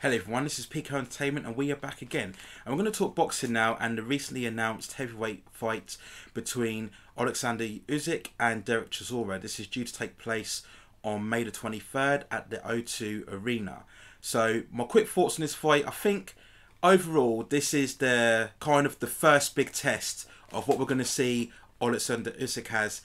Hello everyone, this is Pico Entertainment and we are back again. And we're going to talk boxing now and the recently announced heavyweight fight between Oleksandr Usyk and Derek Chisora. This is due to take place on May the 23rd at the O2 Arena. So my quick thoughts on this fight. I think overall this is the kind of the first big test of what we're going to see Oleksandr Usyk has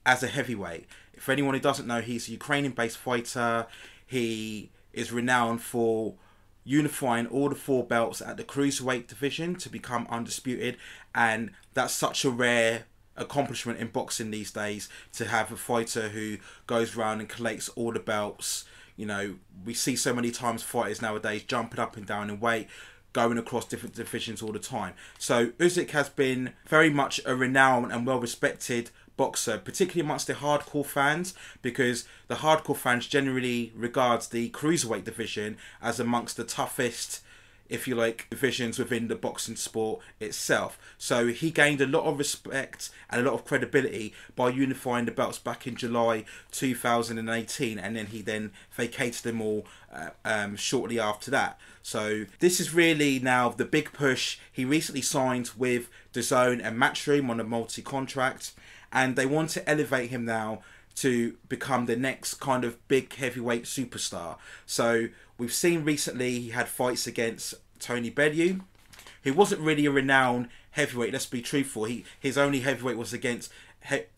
as a heavyweight. For anyone who doesn't know, he's a Ukrainian-based fighter. He is renowned for unifying all the four belts at the cruiserweight division to become undisputed, and that's such a rare accomplishment in boxing these days, to have a fighter who goes around and collects all the belts. You know, we see so many times fighters nowadays jumping up and down in weight, going across different divisions all the time. So Usyk has been very much a renowned and well-respected boxer, particularly amongst the hardcore fans, because the hardcore fans generally regards the cruiserweight division as amongst the toughest, if you like, divisions within the boxing sport itself. So he gained a lot of respect and a lot of credibility by unifying the belts back in July 2018, and then he vacated them all shortly after that. So this is really now the big push. He recently signed with DAZN and Matchroom on a multi-contract, and they want to elevate him now to become the next kind of big heavyweight superstar. So we've seen recently he had fights against Tony Bellew. He wasn't really a renowned heavyweight, let's be truthful. His only heavyweight was against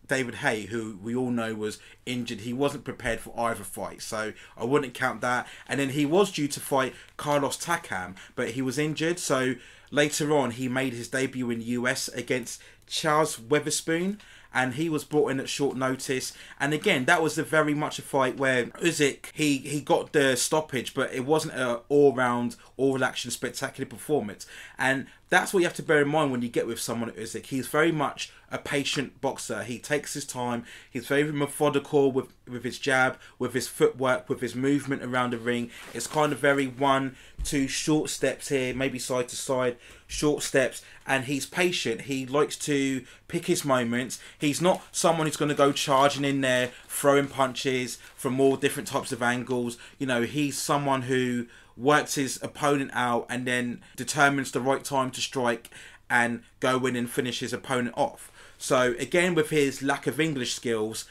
David Haye, who we all know was injured. He wasn't prepared for either fight, so I wouldn't count that. And then he was due to fight Carlos Takam, but he was injured. So later on, he made his debut in the US against Charles Weatherspoon, and he was brought in at short notice. And again, that was very much a fight where Usyk, he got the stoppage, but it wasn't an all-round, all-action, spectacular performance. And that's what you have to bear in mind when you get with someone like Usyk. He's very much a patient boxer. He takes his time. He's very methodical with his jab, with his footwork, with his movement around the ring. It's kind of very 1-2 short steps here, maybe side to side, short steps. And he's patient. He likes to pick his moments. He's not someone who's going to go charging in there, throwing punches from all different types of angles. You know, he's someone who works his opponent out and then determines the right time to strike and go in and finish his opponent off. So again, with his lack of English skills,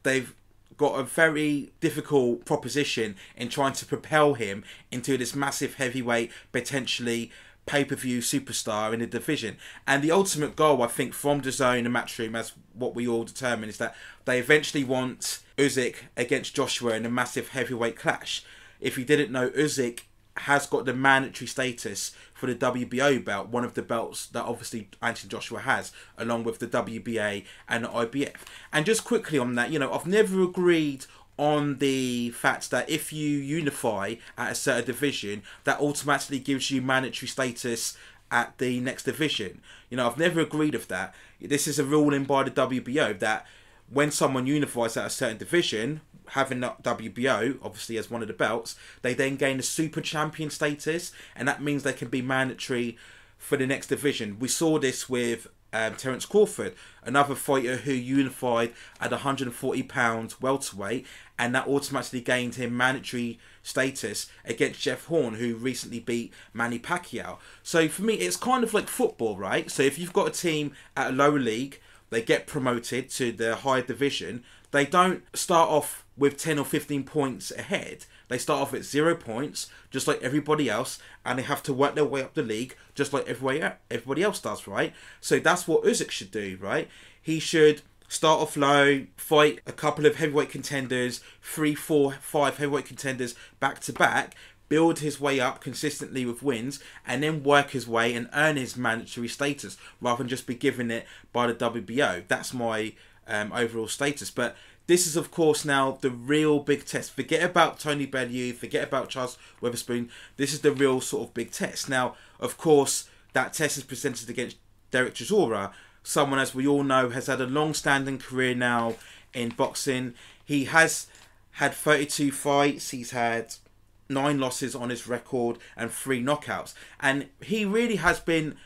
they've got a very difficult proposition in trying to propel him into this massive heavyweight, potentially pay-per-view superstar in the division. And the ultimate goal, I think, from DAZN and Matchroom, as what we all determine, is that they eventually want Usyk against Joshua in a massive heavyweight clash. If you didn't know, Usyk has got the mandatory status for the WBO belt, one of the belts that obviously Anthony Joshua has, along with the WBA and the IBF. And just quickly on that, you know, I've never agreed on the fact that if you unify at a certain division, that automatically gives you mandatory status at the next division. You know, I've never agreed with that. This is a ruling by the WBO that when someone unifies at a certain division, having that WBO, obviously as one of the belts, they then gain a super champion status, and that means they can be mandatory for the next division. We saw this with Terence Crawford, another fighter who unified at 140 pounds welterweight, and that automatically gained him mandatory status against Jeff Horn, who recently beat Manny Pacquiao. So for me, it's kind of like football, right? So if you've got a team at a lower league, they get promoted to the higher division. They don't start off with 10 or 15 points ahead. They start off at 0 points, just like everybody else, and they have to work their way up the league, just like everybody else does, right? So that's what Usyk should do, right? He should start off low, fight a couple of heavyweight contenders, 3, 4, 5 heavyweight contenders back to back, build his way up consistently with wins, and then work his way and earn his mandatory status, rather than just be given it by the WBO. That's my overall status. But this is, of course, now the real big test. Forget about Tony Bellew, forget about Charles Weatherspoon. This is the real sort of big test. Now, of course, that test is presented against Derek Chisora, someone, as we all know, has had a long-standing career now in boxing. He has had 32 fights. He's had 9 losses on his record and 3 knockouts. And he really has been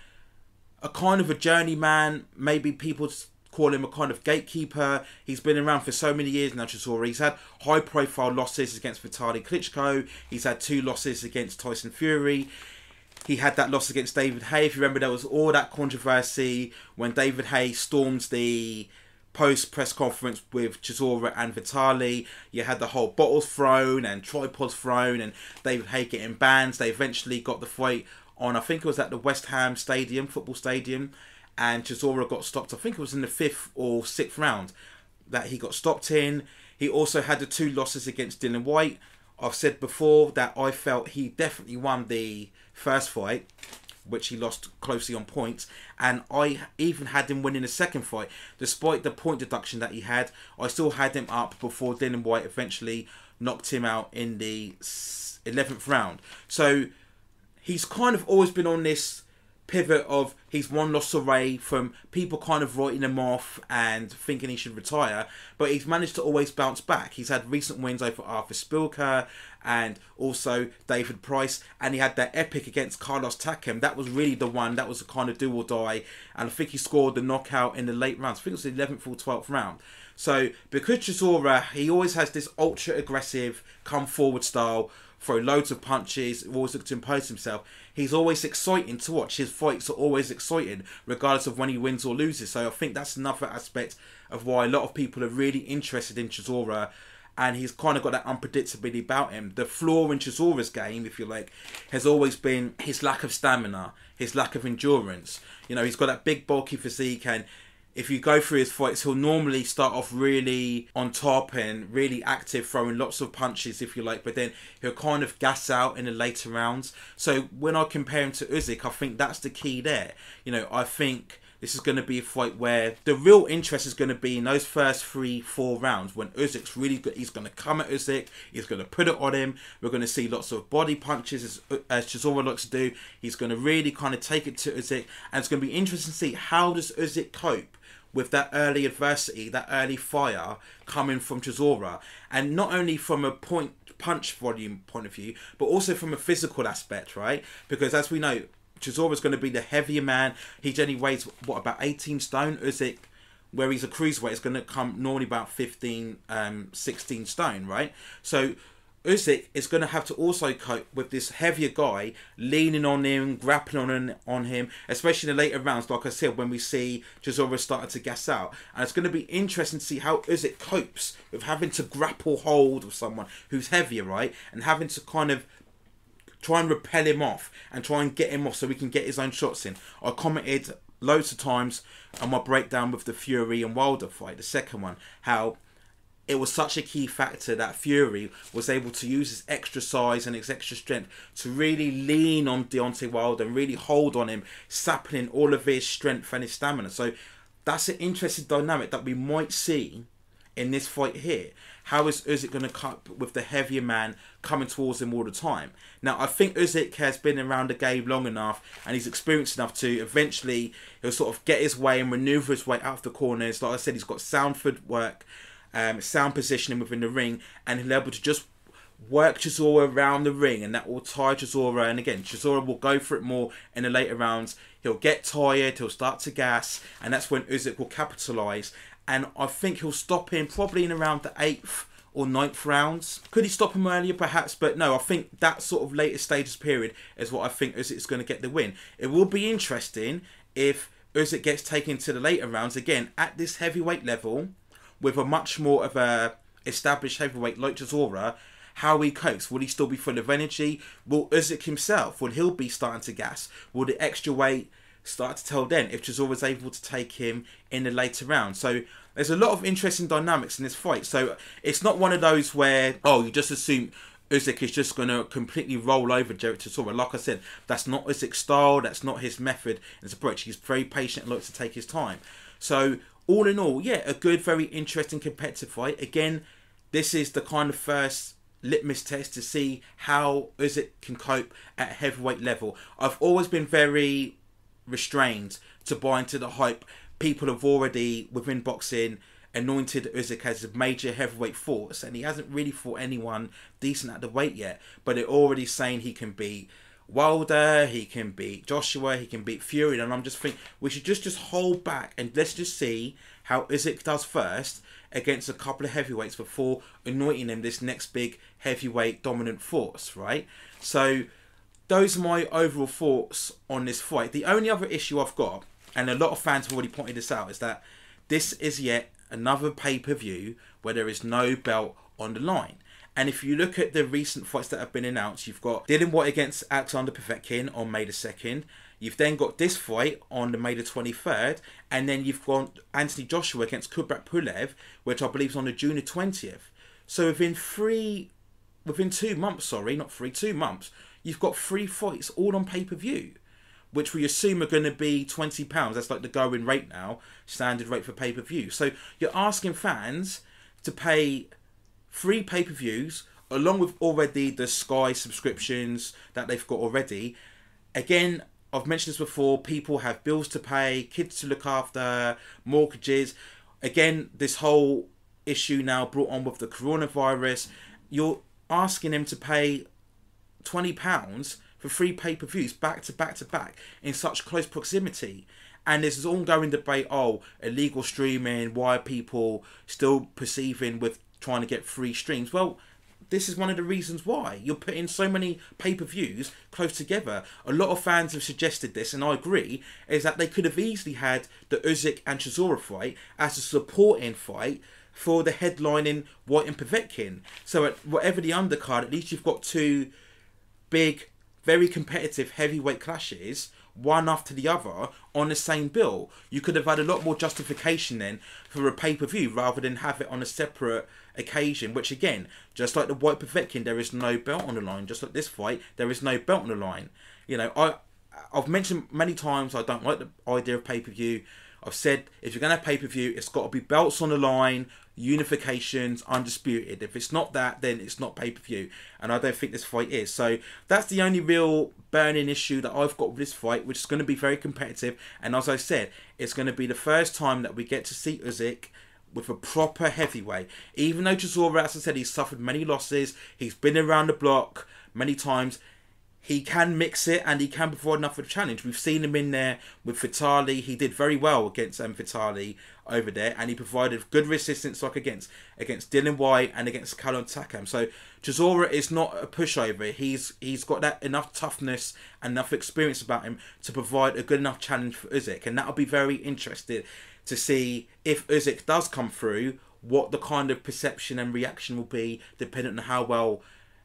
a kind of a journeyman. Maybe people call him a kind of gatekeeper. He's been around for so many years now, Chisora. He's had high-profile losses against Vitaly Klitschko. He's had 2 losses against Tyson Fury. He had that loss against David Haye. If you remember, there was all that controversy when David Haye stormed the post-press conference with Chisora and Vitaly. You had the whole bottles thrown and tripods thrown and David Haye getting banned. They eventually got the fight on, I think it was at the West Ham Stadium, football stadium, and Chisora got stopped. I think it was in the 5th or 6th round that he got stopped in. He also had the 2 losses against Dillian Whyte. I've said before that I felt he definitely won the first fight, which he lost closely on points, and I even had him winning the second fight. Despite the point deduction that he had, I still had him up before Dillian Whyte eventually knocked him out in the 11th round. So he's kind of always been on this pivot of he's one loss away from people kind of writing him off and thinking he should retire, but he's managed to always bounce back. He's had recent wins over Arthur Spilker and also David Price, and he had that epic against Carlos Takam. That was really the one, that was the kind of do or die, and I think he scored the knockout in the late rounds. I think it was the 11th or 12th round. So because Chisora, he always has this ultra aggressive come forward style, throw loads of punches, always look to impose himself. He's always exciting to watch. His fights are always exciting, regardless of when he wins or loses. So I think that's another aspect of why a lot of people are really interested in Chisora, and he's kind of got that unpredictability about him. The flaw in Chisora's game, if you like, has always been his lack of stamina, his lack of endurance. You know, he's got that big bulky physique, and if you go through his fights, he'll normally start off really on top and really active, throwing lots of punches, if you like, but then he'll kind of gas out in the later rounds. So when I compare him to Usyk, I think that's the key there. You know, I think this is going to be a fight where the real interest is going to be in those first 3-4 rounds when Usyk's really good. He's going to come at Usyk, he's going to put it on him. We're going to see lots of body punches as Chisora likes to do. He's going to really kind of take it to Usyk, and it's going to be interesting to see how does Usyk cope with that early adversity, that early fire coming from Chisora. And not only from a punch volume point of view, but also from a physical aspect, right? Because as we know, Chisora's going to be the heavier man. He generally weighs, what, about 18 stone? Usyk, where he's a cruiserweight, is going to come normally about 15, 16 stone, right? So Usyk is going to have to also cope with this heavier guy leaning on him, grappling on him, especially in the later rounds, like I said, when we see Chisora starting to gas out. And it's going to be interesting to see how Usyk copes with having to grapple hold of someone who's heavier, right? And having to kind of try and repel him off and try and get him off so he can get his own shots in. I commented loads of times on my breakdown with the Fury and Wilder fight, the second one, how it was such a key factor that Fury was able to use his extra size and his extra strength to really lean on Deontay Wilder and really hold on him, sapping all of his strength and his stamina. So that's an interesting dynamic that we might see in this fight here. How is Usyk going to cope with the heavier man coming towards him all the time? Now, I think Usyk has been around the game long enough and he's experienced enough to eventually, he'll sort of get his way and maneuver his way out of the corners. Like I said, he's got sound footwork, sound positioning within the ring, and he'll be able to just work Chisora around the ring, and that will tire Chisora. And again, Chisora will go for it more in the later rounds. He'll get tired, he'll start to gas, and that's when Usyk will capitalise. And I think he'll stop him probably in around the 8th or 9th rounds. Could he stop him earlier? Perhaps, but no, I think that sort of later stages period is what I think Usyk is going to get the win. It will be interesting if Usyk gets taken to the later rounds, again, at this heavyweight level, with a much more of a established heavyweight like Chisora, how he copes. Will he still be full of energy? Will Usyk himself, will he be starting to gas? Will the extra weight start to tell then if Chisora's able to take him in the later round? So there's a lot of interesting dynamics in this fight. So it's not one of those where, oh, you just assume Usyk is just going to completely roll over Jared Chisora. Like I said, that's not Usyk's style, that's not his method and his approach. He's very patient and likes to take his time. So all in all, yeah, a good, very interesting competitive fight. Again, this is the kind of first litmus test to see how Usyk can cope at heavyweight level. I've always been very restrained to buy into the hype. People have already, within boxing, anointed Usyk as a major heavyweight force, and he hasn't really fought anyone decent at the weight yet, but they're already saying he can beat Wilder, he can beat Joshua, he can beat Fury, and I'm just thinking we should just hold back and let's just see how Usyk does first against a couple of heavyweights before anointing him this next big heavyweight dominant force, right? So those are my overall thoughts on this fight. The only other issue I've got, and a lot of fans have already pointed this out, is that this is yet another pay-per-view where there is no belt on the line. And if you look at the recent fights that have been announced, you've got Dillian Whyte against Oleksandr Usyk on May the 2nd. You've then got this fight on the May the 23rd. And then you've got Anthony Joshua against Kubrat Pulev, which I believe is on the June the 20th. So within 2 months, not 2 months, you've got 3 fights all on pay-per-view, which we assume are going to be £20. That's like the going rate now, standard rate for pay-per-view. So you're asking fans to pay 3 pay-per-views, along with already the Sky subscriptions that they've got already. Again, I've mentioned this before, people have bills to pay, kids to look after, mortgages. Again, this whole issue now brought on with the coronavirus. You're asking them to pay £20 for 3 pay-per-views back to back to back in such close proximity. And there's this ongoing debate, illegal streaming, why are people still perceiving with trying to get free streams? Well, this is one of the reasons why. You're putting so many pay-per-views close together. A lot of fans have suggested this, and I agree, is that they could have easily had the Usyk and Chisora fight as a supporting fight for the headlining Whyte and Povetkin. So at whatever the undercard, at least you've got 2 big, very competitive heavyweight clashes, one after the other, on the same bill. You could have had a lot more justification then for a pay-per-view rather than have it on a separate occasion, which again, just like the Whyte Povetkin, there is no belt on the line. Just like this fight, there is no belt on the line. You know, I've mentioned many times I don't like the idea of pay-per-view. I've said if you're going to have pay-per-view, it's got to be belts on the line, unifications, undisputed. If it's not that, then it's not pay-per-view. And I don't think this fight is. So that's the only real burning issue that I've got with this fight, which is going to be very competitive. And as I said, it's going to be the first time that we get to see Usyk with a proper heavyweight. Even though Chisora, as I said, he's suffered many losses, he's been around the block many times, he can mix it and he can provide enough of a challenge. We've seen him in there with Vitali. He did very well against Vitali over there, and he provided good resistance like against Dillian Whyte and against Callum Takam. So Chisora is not a pushover. He's got that enough toughness and enough experience about him to provide a good enough challenge for Usyk, and that'll be very interesting to see if Usyk does come through, what the kind of perception and reaction will be, depending on how well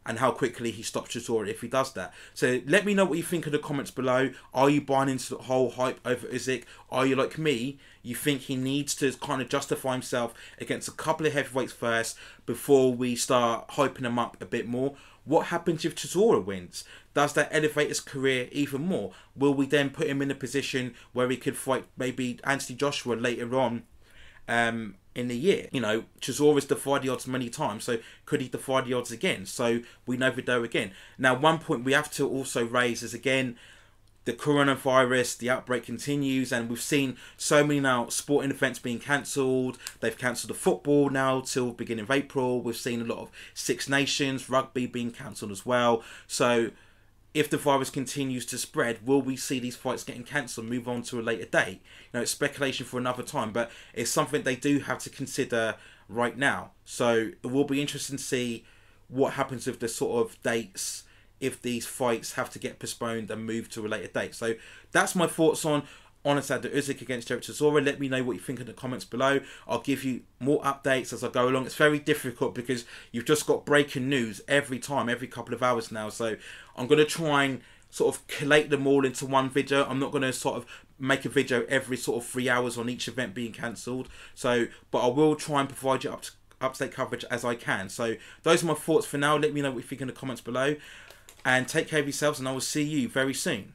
and how quickly he stops Chisora if he does that. So let me know what you think in the comments below. Are you buying into the whole hype over Usyk? Are you like me? You think he needs to kind of justify himself against a couple of heavyweights first before we start hyping him up a bit more? What happens if Chisora wins? Does that elevate his career even more? Will we then put him in a position where he could fight maybe Anthony Joshua later on in the year? You know, Chisora's defied the odds many times, so could he defy the odds again? So we never know again. Now, one point we have to also raise is, again, the coronavirus, the outbreak continues, and we've seen so many now sporting events being cancelled. They've cancelled the football now till beginning of April. We've seen a lot of Six Nations, rugby being cancelled as well. So if the virus continues to spread, will we see these fights getting cancelled, move on to a later date? You know, it's speculation for another time, but it's something they do have to consider right now. So it will be interesting to see what happens with the sort of dates if these fights have to get postponed and moved to a later date. So that's my thoughts on Oleksandr Usyk against Derek Chisora. Let me know what you think in the comments below. I'll give you more updates as I go along. It's very difficult because you've just got breaking news every time, every couple of hours now. So I'm going to try and sort of collate them all into one video. I'm not going to sort of make a video every sort of 3 hours on each event being cancelled. So, but I will try and provide you up-to-date coverage as I can. So those are my thoughts for now. Let me know what you think in the comments below. And take care of yourselves, and I will see you very soon.